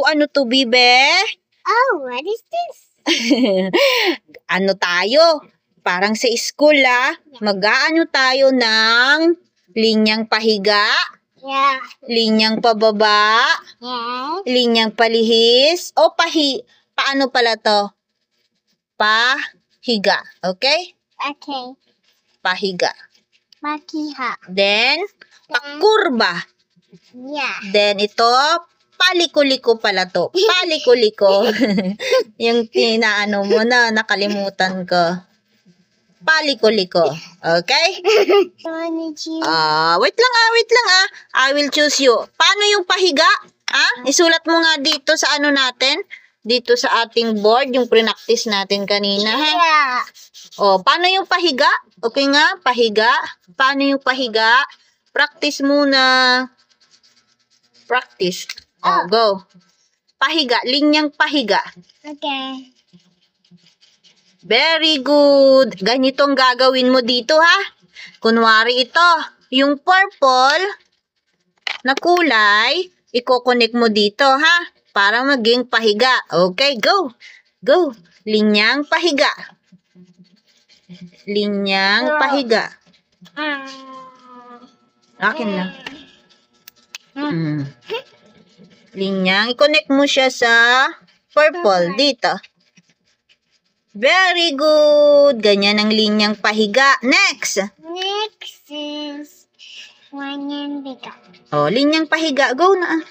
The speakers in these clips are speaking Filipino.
ano to, Bibe? Oh, what is this? Ano tayo? Parang sa school, mag-aano tayo ng linyang pahiga, Yeah. linyang pababa, Yeah. linyang palihis, o paano pala to? Pahiga, okay? Okay. Pahiga. Makiha. Then, pakurba. Yeah. Then, ito, paliko-liko pala to. Paliko-liko. Yung tinaano mo na, nakalimutan ko. Paliko-liko. Okay? Wait lang. I will choose you. Paano yung pahiga? Isulat mo nga dito sa ano natin. Dito sa ating board, yung pre-practice natin kanina. Yeah. Paano yung pahiga? Okay nga, pahiga. Paano yung pahiga? Practice muna. Practice. Go. Pahiga, linyang pahiga. Okay. Very good. Ganito ang gagawin mo dito, ha? Kunwari ito, yung purple na kulay, i-connect mo dito, ha? Para maging pahiga. Okay, go. Go. Linyang pahiga. Linyang pahiga. Akin na. Linyang, i-connect mo siya sa purple dito. Very good. Ganyan ang linyang pahiga. Next. Next is linyang pahiga. Linyang pahiga. Go na.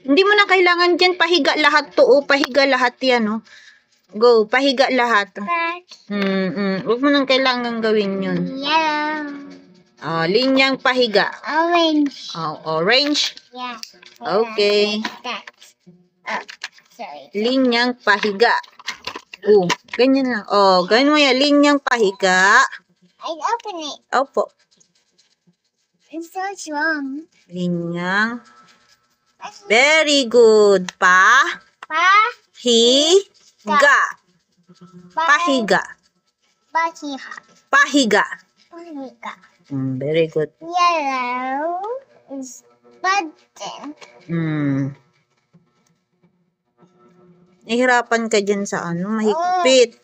Hindi mo na kailangan dyan pahiga lahat to. Pahiga lahat yan. Go. Pahiga lahat. Huwag mo nang kailangan gawin yun. Yellow. Linyang pahiga. Orange. Orange. Yeah. Okay. Sorry. Linyang pahiga. Ganyan lang. Ganyan mo yan. Linyang pahiga. I open it. Opo. It's so strong. Linyang. Very good. Pahiga. Pahiga. Pahiga. Very good. Yellow is button. Nahihirapan ka dyan sa mahigpit.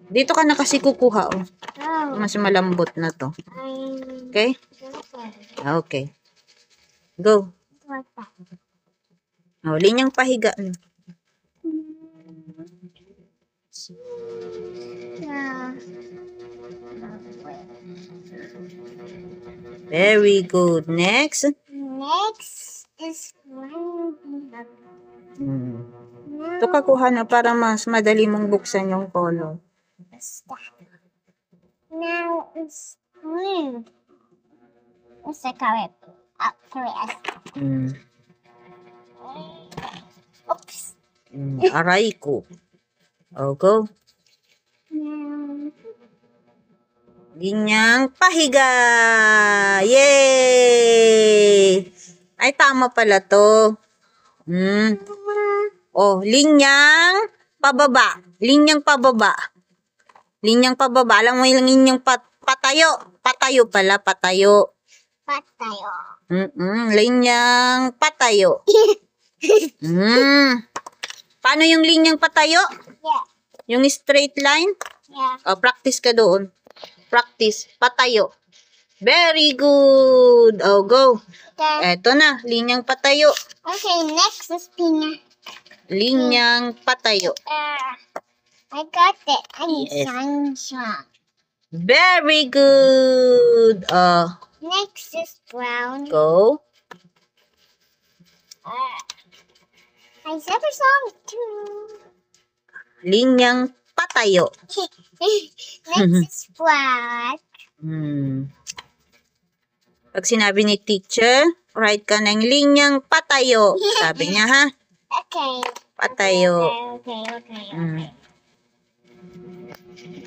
Dito ka na kasi kukuha, Mas malambot na to. Okay? Okay. Go. Linyang pahiga. Very good. Next. Next is Ito kakuha na para mas madali mong buksan yung color. Now it's green. It's the correct. Correct. Oops. Aray ko. Go. Linyang pahiga. Yay! Ay, tama pala to. Linyang pababa. Linyang pababa. Linyang pababa. Alam mo yung linyang patayo. Patayo pala, patayo. Patayo. Linyang patayo. Paano yung linyang patayo? Yeah. Yung straight line? Yeah. Practice ka doon. Practice. Patayo. Very good. Go. Okay. Eto na. Linyang patayo. Okay, next is Pina. Linyang patayo. I got it. Yes. Sunshine. Very good. Next is brown. Go. I said a song too. Linyang patayo. Next is black. Pag sinabi ni teacher, write ka ng linyang patayo. Sabi niya, ha? Okay. Patayo. Okay.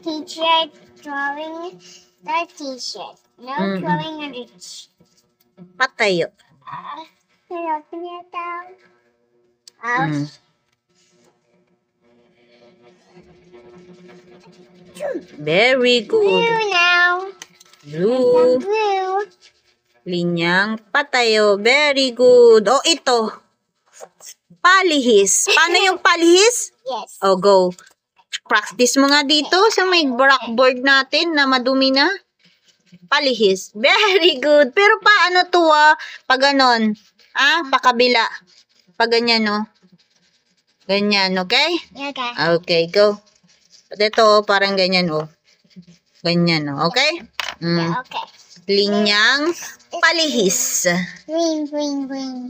Teacher drawing the t-shirt. No drawing on it. Patayo. Open it down. Very good. Blue now. Blue. Blue. Linyang patayo. Very good. O, ito. Palihis. Paano yung palihis? Yes. O, go. Practice mo nga dito sa may blackboard natin na madumi na. Palihis. Very good. Pero paano to pag ganon? Pakabila. Pag ganyan, no? Ganyan, okay? Okay. Okay, go. At ito, parang ganyan, Ganyan, okay? Okay. Linyang palihis. Green, green, green.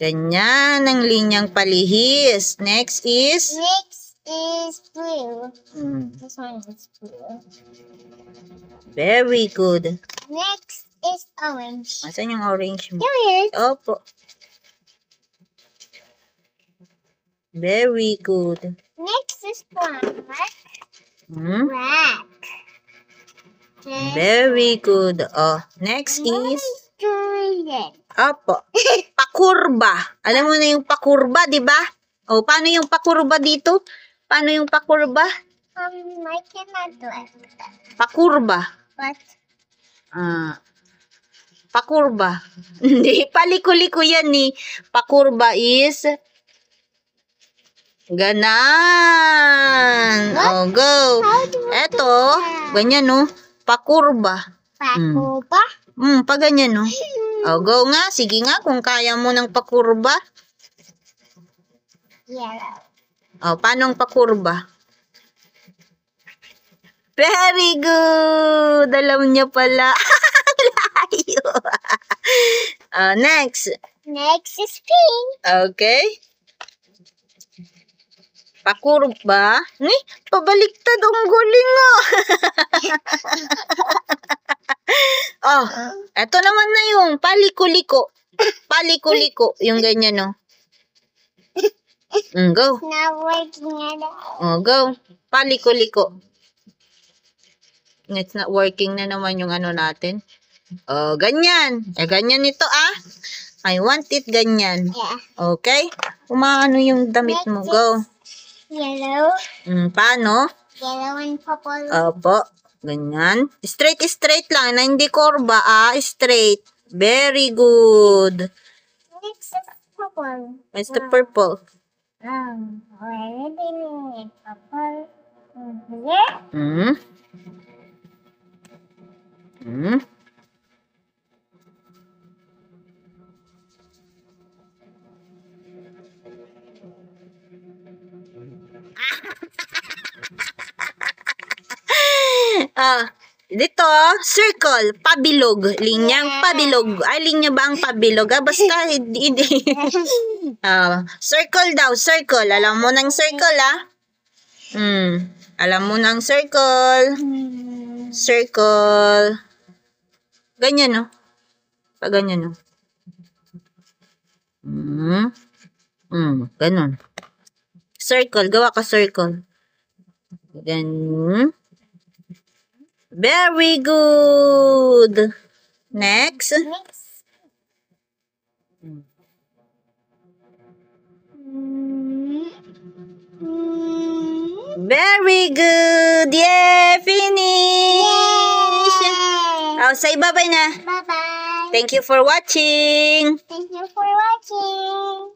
Ganyan ang linyang palihis. Next is? Next is blue. This one is blue. Very good. Next is orange. Asan yung orange mo? Here it is. Opo. Very good. Next is black. Hmm? Black. Very good. Next is? Green. Opo. Pakurba. Alam mo na yung pakurba, di ba? Paano yung pakurba dito? Paano yung pakurba? I cannot do it. Pakurba. What? Pakurba. Hindi, paliko-liko yan eh. Pakurba is ganan. Go. Eto, ganyan no. Pakurba. Pakurba? Pag ganyan no. Go nga. Sige nga kung kaya mo ng pakurba. Yellow. Paano ang pakurba? Very good. Alam niya pala. Layo. Next. Next is pink. Okay. Pakurba. Pabaliktad ang galing eto naman na yung paliko-liko. Paliko-liko. Yung ganyan, no? Go. Not working at all. Go. Paliko-liko. It's not working na naman yung ano natin. Ganyan. Ganyan ito, I want it ganyan. Yeah. Okay? Umaano yung damit mo. Go. Yellow. Paano? Yellow and purple. Opo. Ganyan. Straight lang. Na hindi kurba, Straight. Very good. Next is purple. It's the purple. Already need purple. Here. Dito, circle, pabilog, linyang pabilog. Ay, linya ba ang pabilog? Basta, hindi. Circle daw, circle. Alam mo ng circle, Alam mo ng circle. Circle. Ganyan, no? Pag ganyan, no? Ganon. Circle, gawa ka circle. Ganyan. Very good. Next. Very good. Yeah, finish. Say bye-bye na. Bye-bye. Thank you for watching. Thank you for watching.